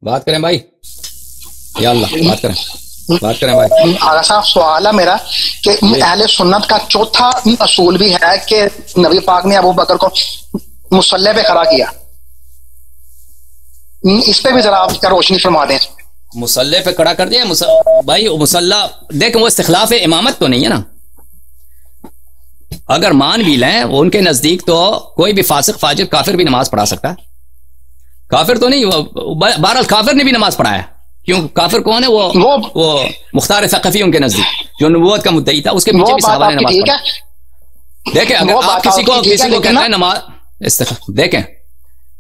بات کریں بھائی، یا اللہ بات کریں بھائی۔ آغا صاحب سوال ہے میرا کہ اہل سنت کا چوتھا اصول بھی ہے کہ نبی پاک نے ابو بکر کو مصلی پہ کھڑا کیا، اس پہ بھی ذرا آپ کا روشنی فرما دیں۔ مصلی پہ کھڑا کر دیا بھائی، مصلی دیکھیں وہ استخلاف امامت تو نہیں ہے نا، اگر مان بھی لیں ان کے نزدیک تو کوئی بھی فاسق فاجر کافر بھی نماز پڑھا سکتا ہے، کافر تو نہیں، بہرحال کافر نے بھی نماز پڑھایا، کیوں کافر کون ہے؟ وہ مختار ثقفی ان کے نزدیک جو نبوت کا مدعی تھا، اس کے پیچھے بھی صحابہ نے نماز پڑھی۔ دیکھیں اگر آپ کسی کو کہتے ہیں نماز، دیکھیں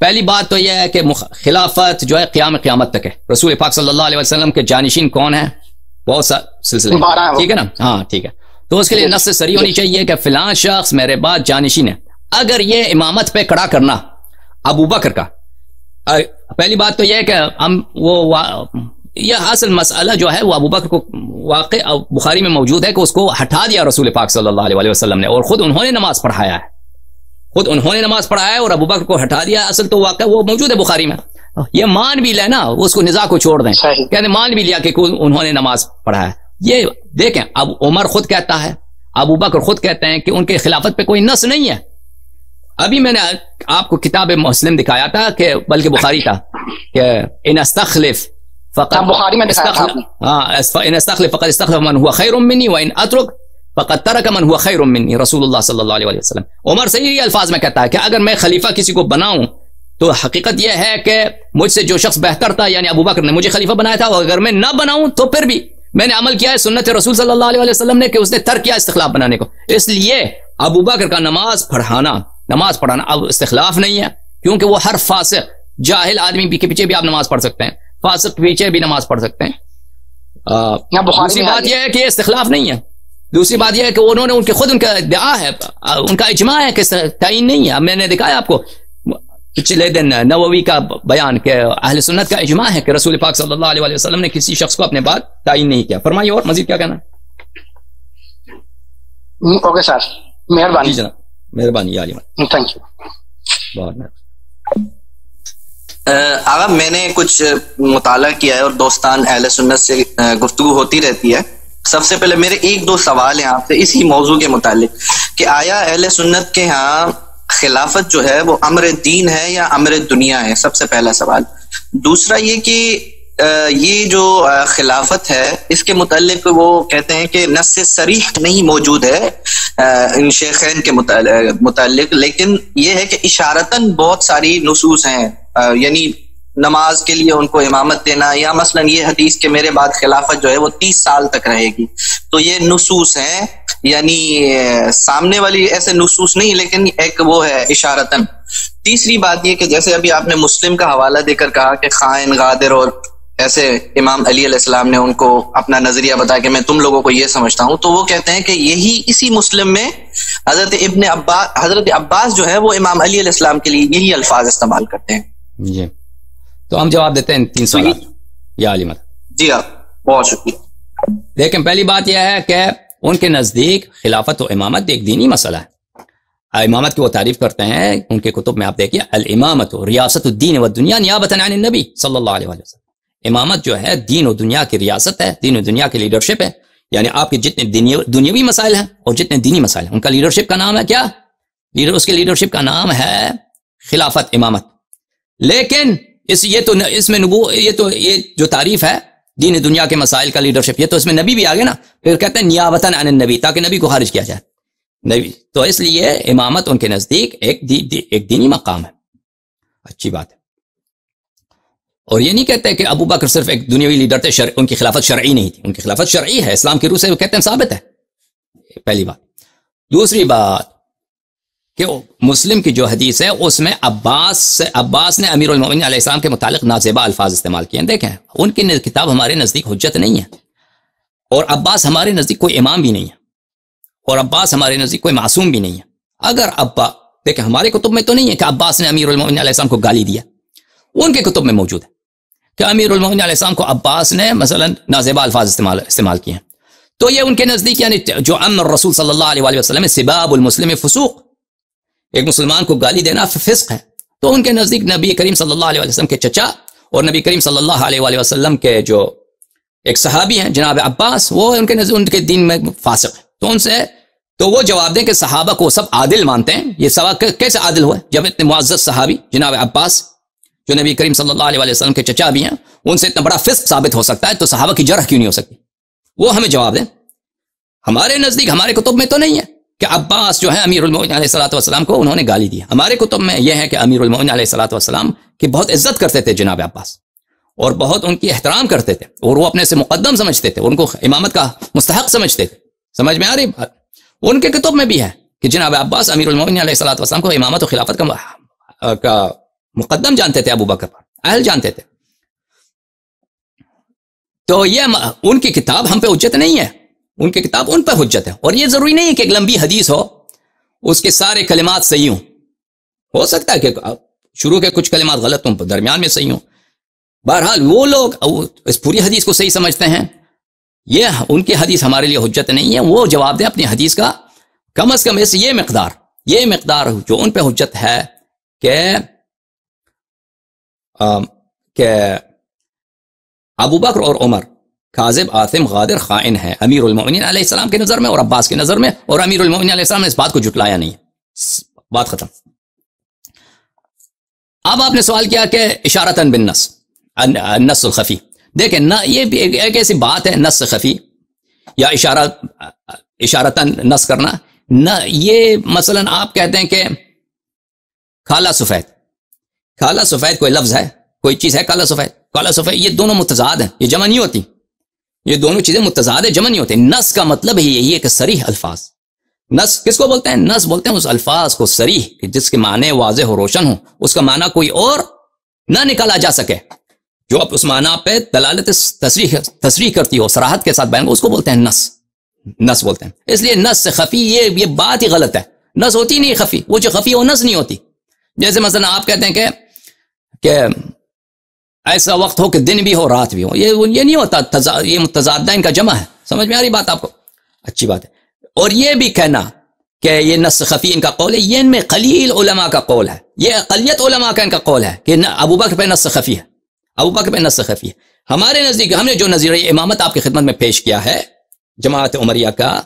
پہلی بات تو یہ ہے کہ خلافت جو ہے قیامت تک ہے، رسول پاک صلی اللہ علیہ وسلم کے جانشین کون ہیں؟ بہت سا سلسلے، ٹھیک ہے نا؟ ہاں ٹھیک ہے، تو اس کے لیے نص صریح ہونی چاہیے کہ فلاں شخص میرے بعد جانشین ہے۔ اگر یہ امامت پہ کھڑا کرنا ابو بکر کا، پہلی بات تو یہ ہے کہ ہم یہ اصل مسئلہ جو ہے وہ ابو بکر کو واقع بخاری میں موجود ہے کہ اس کو ہٹا دیا رسول پاک صلی اللہ علیہ وسلم نے، اور خود انہوں نے نماز پڑھایا ہے، اور ابو بکر کو ہٹا دیا۔ اصل تو واقع وہ موجود ہے بخاری میں، یہ مان بھی لینا، اس کو نزاع کو چھوڑ دیں، کہتے مان بھی لیا کہ انہوں نے نماز پڑھایا ہے۔ یہ دیکھیں اب عمر خود کہتا ہے، ابو بکر خود کہتے ہیں کہ ان کے خلافت پہ کوئی نص نہیں ہے۔ ابھی میں نے آپ کو کتاب مسلم دکھایا تھا کہ بلکہ بخاری تھا کہ ان استخلف فقط بخاری میں دکھایا تھا، ان استخلف فقط استخلف من هو خیر مني وان اترك فقد ترك من هو خیر مني، رسول اللہ صلی اللہ علیہ وسلم۔ عمر صحیح الفاظ میں کہتا ہے کہ اگر میں خلیفہ کسی کو بناؤں تو حقیقت یہ ہے کہ مجھ سے جو شخص بہتر تھا، یعنی ابو بکر نے مجھے خلیفہ بنایا تھا، اور اگر میں نہ بناؤں تو پھر بھی میں نے عمل کیا ہے سنت رسول صلی اللہ علیہ وسلم نے، کہ اس نے ترک کیا استخلاف بنانے کو۔ اس لیے ابو بکر کا نماز پڑھانا اب استخلاف نہیں ہے، کیونکہ وہ ہر فاسق جاہل آدمی کے پیچھے بھی آپ نماز پڑھ سکتے ہیں، فاسق کے پیچھے بھی نماز پڑھ سکتے ہیں۔ دوسری بات یہ ہے کہ استخلاف نہیں ہے، دوسری بات یہ ہے کہ انہوں نے ان کا ادعا ہے، ان کا اجماع ہے کہ تعین نہیں ہے۔ میں نے دکھایا آپ کو پچھلے دن نووی کا بیان کہ اہل سنت کا اجماع ہے کہ رسول پاک صلی اللہ علیہ وسلم نے کسی شخص کو اپنے بعد تعین نہیں کیا۔ فرمائیے اور مزید کیا کہنا ہے؟ اوکے سر، مہربانی جناب، مہربانی عالی، تھینک یو، بہت مہربانی۔ آغا میں نے کچھ مطالعہ کیا ہے اور دوستان اہل سنت سے گفتگو ہوتی رہتی ہے۔ سب سے پہلے میرے ایک دو سوال ہیں آپ سے اسی موضوع کے متعلق کہ آیا اہل سنت کے ہاں خلافت جو ہے وہ امر دین ہے یا امر دنیا ہے؟ سب سے پہلا سوال۔ دوسرا یہ کہ یہ جو خلافت ہے اس کے متعلق وہ کہتے ہیں کہ نص صریح نہیں موجود ہے ان شیخین کے متعلق، لیکن یہ ہے کہ اشارتاً بہت ساری نصوص ہیں، یعنی نماز کے لیے ان کو امامت دینا، یا مثلا یہ حدیث کہ میرے بعد خلافت جو ہے وہ 30 سال تک رہے گی، تو یہ نصوص ہیں، یعنی سامنے والی ایسے نصوص نہیں لیکن ایک وہ ہے اشارتاً۔ تیسری بات یہ کہ جیسے ابھی آپ نے مسلم کا حوالہ دے کر کہا کہ خائن غادر اور ایسے امام علی علیہ السلام نے ان کو اپنا نظریہ بتایا کہ میں تم لوگوں کو یہ سمجھتا ہوں، تو وہ کہتے ہیں کہ یہی اسی مسلم میں حضرت عباس جو ہے وہ امام علی علیہ السلام کے لیے یہی الفاظ استعمال کرتے ہیں۔ جی تو ہم جواب دیتے ہیں 3 سوالات یا علی مت۔ جی آپ بہت شکریہ۔ دیکھیں پہلی بات یہ ہے کہ ان کے نزدیک خلافت و امامت ایک دینی مسئلہ ہے۔ امامت کی وہ تعریف کرتے ہیں ان کے کتب میں، آپ دیکھیے الامامت ریاست الدین والدنیا نیابۃ عن النبی صلی اللہ علیہ وسلم۔ امامت جو ہے دین و دنیا کی ریاست ہے، دین و دنیا کی لیڈرشپ ہے، یعنی آپ کے جتنے دنیاوی مسائل ہیں اور جتنے دینی مسائل ہیں ان کا لیڈرشپ کا نام ہے کیا؟ اس کے لیڈرشپ کا نام ہے خلافت، امامت۔ لیکن یہ جو تعریف ہے دین دنیا کے مسائل کا لیڈرشپ، یہ تو اس میں نبی بھی آگے نا، پھر کہتے ہیں نیابتاً عن النبی، تاکہ نبی کو خارج کیا جائے نبی، تو اس لیے امامت ان کے نزدیک ایک دینی مقام ہے۔ اچھی بات ہے، اور یہ نہیں کہتے کہ ابو بکر صرف ایک دنیاوی لیڈر تھے، ان کی خلافت شرعی نہیں تھی، ان کی خلافت شرعی ہے، اسلام کی روح سے وہ کہتے ہیں ثابت ہے، پہلی بات۔ دوسری بات کہ مسلم کی جو حدیث ہے اس میں عباس نے امیر المومنین علیہ السلام کے متعلق نازیبا الفاظ استعمال کیے ہیں۔ دیکھیں ان کی کتاب ہمارے نزدیک حجت نہیں ہے، اور عباس ہمارے نزدیک کوئی امام بھی نہیں ہے، اور عباس ہمارے نزدیک کوئی معصوم بھی نہیں ہے۔ اگر دیکھیں ہمارے کتب میں تو نہیں ہے کہ عباس نے امیر المومنین علیہ السلام کو گالی دیا، ان کے کتب میں موجود ہے کہ امیر المومنین علیہ السلام کو عباس نے مثلا نازیبا الفاظ استعمال کیے ہیں، تو یہ ان کے نزدیک یعنی جو امر رسول صلی اللہ علیہ وسلم سباب المسلم فسوق، ایک مسلمان کو گالی دینا فسق ہے، تو ان کے نزدیک نبی کریم صلی اللہ علیہ وسلم کے چچا اور نبی کریم صلی اللہ علیہ وآلہ وسلم کے جو ایک صحابی ہیں جناب عباس، وہ ان کے دین میں فاسق ہیں، تو ان سے تو وہ جواب دیں کہ صحابہ کو سب عادل مانتے ہیں. یہ سوال کیسے عادل ہوا جب اتنے معزز صحابی جناب عباس جو نبی کریم صلی اللہ علیہ وآلہ وسلم کے چچا بھی ہیں، ان سے اتنا بڑا فسق ثابت ہو سکتا ہے، تو صحابہ کی جرح کیوں نہیں ہو سکتی؟ وہ ہمیں جواب دیں. ہمارے نزدیک ہمارے کتب میں تو نہیں ہے کہ عباس جو ہے امیر المؤمنین علیہ الصلوۃ والسلام کو انہوں نے گالی دی. ہمارے کتب میں یہ ہے کہ امیر المؤمنین علیہ الصلوۃ والسلام کی بہت عزت کرتے تھے جناب عباس، اور بہت ان کی احترام کرتے تھے، اور وہ اپنے سے مقدم سمجھتے تھے، ان کو امامت کا مستحق سمجھتے تھے. سمجھ میں آ رہی بات؟ ان کے کتب میں بھی ہے کہ جناب عباس امیر المؤمنین علیہ الصلوۃ والسلام کو امامت و خلافت کا مقدم جانتے تھے، ابو بکر پر اہل جانتے تھے. تو یہ ان کی کتاب ہم پہ حجت نہیں ہے، ان کی کتاب ان پر حجت ہے. اور یہ ضروری نہیں ہے کہ ایک لمبی حدیث ہو اس کے سارے کلمات صحیح ہوں، ہو سکتا ہے کہ شروع کے کچھ کلمات غلط ہوں، درمیان میں صحیح ہوں. بہرحال وہ لوگ اس پوری حدیث کو صحیح سمجھتے ہیں، یہ ان کی حدیث ہمارے لیے حجت نہیں ہے. وہ جواب دیں اپنی حدیث کا کم از کم اس یہ مقدار جو ان پہ حجت ہے کہ ابو بکر اور عمر کاذب، آثم، غادر، خائن ہے امیر المؤمنین علیہ السلام کے نظر میں اور عباس کے نظر میں، اور امیر المؤمنین علیہ السلام نے اس بات کو جھٹلایا نہیں ہے. بات ختم. اب آپ نے سوال کیا کہ اشارتاً بالنص، النص الخفی. دیکھیں یہ بھی ایک ایسی بات ہے، نص خفی یا اشارتاً نص کرنا. نہ یہ مثلا آپ کہتے ہیں کہ کالا سفید کوئی لفظ ہے، کوئی چیز ہے کالا سفید، یہ دونوں متضاد ہیں، یہ جمع نہیں ہوتی، یہ دونوں چیزیں متضاد ہیں، جمع نہیں ہوتی. نص کا مطلب ہی یہی ہے کہ صریح الفاظ. نص کس کو بولتے ہیں؟ نص بولتے ہیں اس الفاظ کو صریح، کہ جس کے معنی واضح و روشن ہوں، اس کا معنی کوئی اور نہ نکالا جا سکے، جو اب اس معنی پہ دلالت تصریح کرتی ہو، صراحت کے ساتھ بیان، اس کو بولتے ہیں نص بولتے ہیں. اس لیے نص سے خفی یہ بات ہی غلط ہے. نص ہوتی نہیں خفی، وہ جو خفی وہ نص نہیں ہوتی. جیسے مثلا آپ کہتے ہیں کہ ایسا وقت ہو کہ دن بھی ہو رات بھی ہو، یہ نہیں ہوتا، یہ متضادہ ان کا جمع ہے. سمجھ میں آ رہی بات آپ کو؟ اچھی بات ہے. اور یہ بھی کہنا کہ یہ نص خفی ان کا قول ہے، یہ ان میں قلیل علماء کا قول ہے، یہ اقلیت علماء کا ان کا قول ہے کہ ابو بکر پہ نص خفی ہے، ابو بکر پہ نص خفی ہے. ہمارے نزدیک ہم نے جو نظریہ امامت آپ کی خدمت میں پیش کیا ہے جماعت عمریہ کا،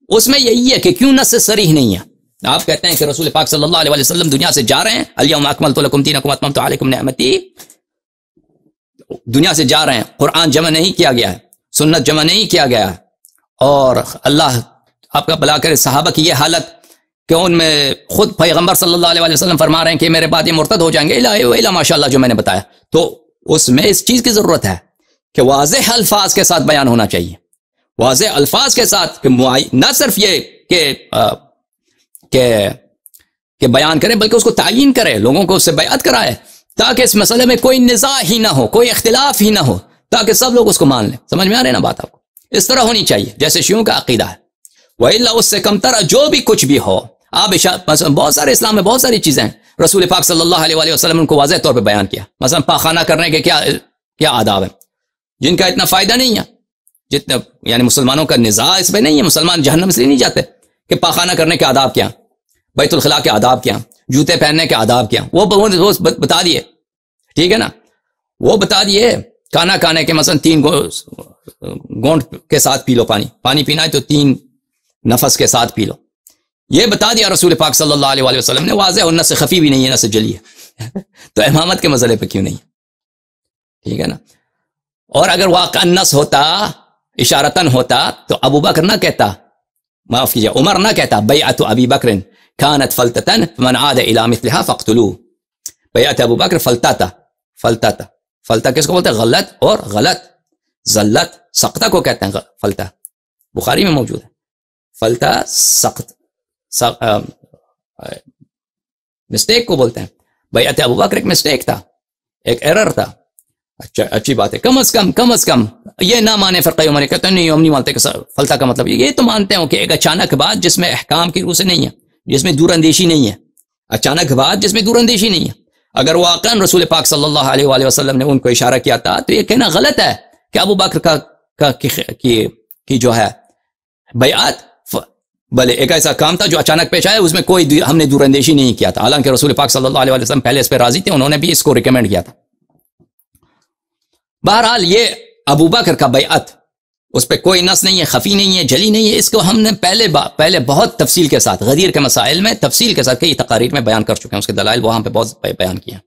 اس میں یہی ہے کہ کیوں نص صریح نہیں ہے. آپ کہتے ہیں کہ رسول پاک صلی اللہ علیہ وسلم دنیا سے جا رہے ہیں، الیوم اکملت لکم دینکم واتممت علیکم نعمتی، دنیا سے جا رہے ہیں، قرآن جمع نہیں کیا گیا ہے، سنت جمع نہیں کیا گیا ہے، اور اللہ آپ کا بلا کرے صحابہ کی یہ حالت کہ ان میں خود پیغمبر صلی اللہ علیہ وسلم فرما رہے ہیں کہ میرے بعد یہ مرتد ہو جائیں گے، الا ماشاءاللہ جو میں نے بتایا. تو اس میں اس چیز کی ضرورت ہے کہ واضح الفاظ کے ساتھ بیان ہونا چاہیے، واضح الفاظ کے ساتھ، کہ نہ صرف یہ کہ بیان کرے بلکہ اس کو تعیین کرے، لوگوں کو اس سے بیعت کرائے، تاکہ اس مسئلے میں کوئی نزاع ہی نہ ہو، کوئی اختلاف ہی نہ ہو، تاکہ سب لوگ اس کو مان لیں. سمجھ میں آ رہے نا بات آپ کو؟ اس طرح ہونی چاہیے جیسے شیعوں کا عقیدہ ہے. وَإِلَّا اس سے کم تر جو بھی کچھ بھی ہو، آپ مثلا بہت سارے اسلام میں بہت ساری چیزیں ہیں، رسول پاک صلی اللہ علیہ وسلم ان کو واضح طور پہ بیان کیا. مثلا پاخانہ کرنے کے کیا آداب ہیں جن کا اتنا فائدہ نہیں ہے، جتنا یعنی مسلمانوں کا نزاع اس پہ نہیں ہے، مسلمان جہنم اس لیے نہیں جاتے کہ پاخانہ کرنے کے آداب کیا، بیت الخلاء کے آداب کیا، جوتے پہننے کے آداب کیا، وہ بتا دیے. ٹھیک ہے نا، وہ بتا دیے. کھانے کے مثلا 3 گونٹ کے ساتھ پی لو، پانی پینا ہے تو 3 نفس کے ساتھ پی لو، یہ بتا دیا رسول پاک صلی اللہ علیہ وسلم نے. واضح اور نص خفی بھی نہیں ہے، نص جلی ہے. تو امامت کے مسئلے پہ کیوں نہیں؟ ٹھیک ہے نا. اور اگر واقعا نص ہوتا، اشارتاً ہوتا، تو ابو بکر نہ کہتا، معاف کیجیے عمر نہ کہتا بیعت ابی بکر کانت فلتتن فمن عاد الى مثلها فاقتلوه. بیعت ابو بکر فلتا کس کو بولتے ہیں؟ غلط اور غلط، زلت سقطہ کو کہتے ہیں فلتا، بخاری میں موجود ہے. فلتا سقط مسٹیک کو بولتے ہیں. بیعت ابو بکر ایک مسٹیک تھا، ایک ایرر تھا. اچھی بات ہے. کم از کم یہ نہ مانے فرقہ عمر، کہتے ہیں نہیں ہم نہیں مانتے کہ فلتا کا مطلب یہ تو مانتے ہوں کہ ایک اچانک بات جس میں احکام کی روح سے نہیں ہے، جس میں دور اندیشی نہیں ہے، اچانک بات جس میں دور اندیشی نہیں ہے. اگر واقعا رسول پاک صلی اللہ علیہ وآلہ وسلم نے ان کو اشارہ کیا تھا تو یہ کہنا غلط ہے کہ ابو بکر کی جو ہے بیعت، بلے ایک ایسا کام تھا جو اچانک پیش آیا، اس میں کوئی ہم نے دور اندیشی نہیں کیا تھا، حالانکہ رسول پاک صلی اللہ علیہ وسلم پہلے اس پہ راضی تھے، انہوں نے بھی اس کو ریکمینڈ کیا تھا. بہرحال یہ ابو بکر کا بیعت، اس پہ کوئی نص نہیں ہے، خفی نہیں ہے، جلی نہیں ہے، اس کو ہم نے پہلے بہت تفصیل کے ساتھ غدیر کے مسائل میں تفصیل کے ساتھ کئی تقاریر میں بیان کر چکے ہیں، اس کے دلائل وہاں پہ بہت بیان کیے ہیں۔